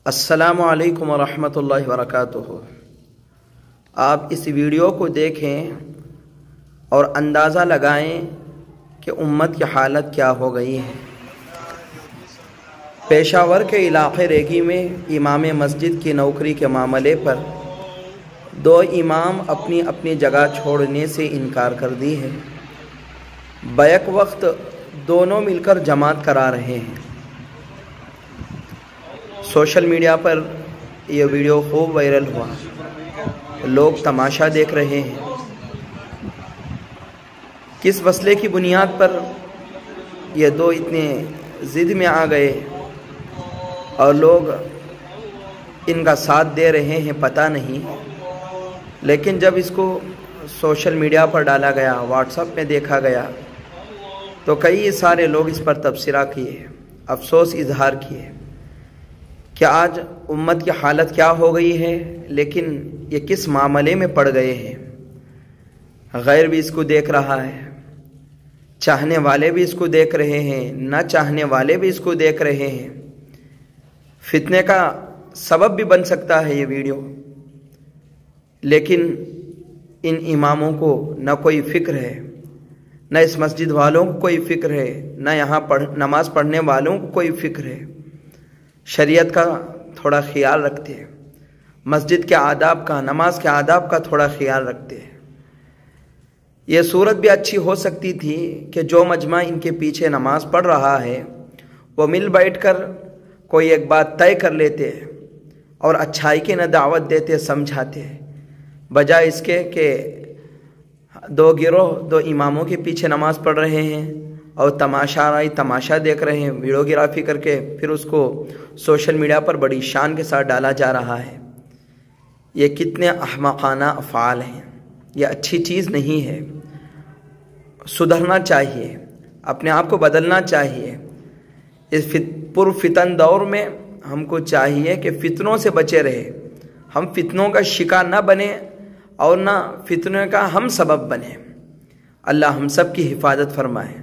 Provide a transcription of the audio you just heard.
अस्सलामु अलैकुम वरहमतुल्लाहि वबरकातुहू। आप इस वीडियो को देखें और अंदाज़ा लगाएं कि उम्मत की हालत क्या हो गई है। पेशावर के इलाक़े रेगी में इमाम मस्जिद की नौकरी के मामले पर दो इमाम अपनी अपनी जगह छोड़ने से इनकार कर दी है। बैक वक्त दोनों मिलकर जमात करा रहे हैं। सोशल मीडिया पर यह वीडियो खूब वायरल हुआ, लोग तमाशा देख रहे हैं। किस मसले की बुनियाद पर ये दो इतने ज़िद में आ गए और लोग इनका साथ दे रहे हैं पता नहीं, लेकिन जब इसको सोशल मीडिया पर डाला गया, व्हाट्सएप में देखा गया, तो कई सारे लोग इस पर तबसरा किए, अफसोस इजहार किए कि आज उम्मत की हालत क्या हो गई है, लेकिन ये किस मामले में पड़ गए हैं। गैर भी इसको देख रहा है, चाहने वाले भी इसको देख रहे हैं, न चाहने वाले भी इसको देख रहे हैं। फितने का सबब भी बन सकता है ये वीडियो, लेकिन इन इमामों को न कोई फ़िक्र है, न इस मस्जिद वालों को कोई फ़िक्र है, न यहाँ नमाज़ पढ़ने वालों को कोई फ़िक्र है। शरीयत का थोड़ा ख्याल रखते हैं, मस्जिद के आदाब का, नमाज के आदाब का थोड़ा ख्याल रखते हैं। ये सूरत भी अच्छी हो सकती थी कि जो मजमा इनके पीछे नमाज पढ़ रहा है वो मिल बैठकर कोई एक बात तय कर लेते और अच्छाई की न दावत देते, समझाते, बजाय इसके कि दो गिरोह दो इमामों के पीछे नमाज पढ़ रहे हैं और तमाशा देख रहे हैं, वीडियोग्राफी करके फिर उसको सोशल मीडिया पर बड़ी शान के साथ डाला जा रहा है। ये कितने अहमकाना अफ़आल हैं, ये अच्छी चीज़ नहीं है। सुधरना चाहिए, अपने आप को बदलना चाहिए। इस पुरफितन दौर में हमको चाहिए कि फितनों से बचे रहे, हम फितनों का शिकार न बने और न फितनों का हम सबब बने। अल्लाह हम सब की हिफाजत फरमाए।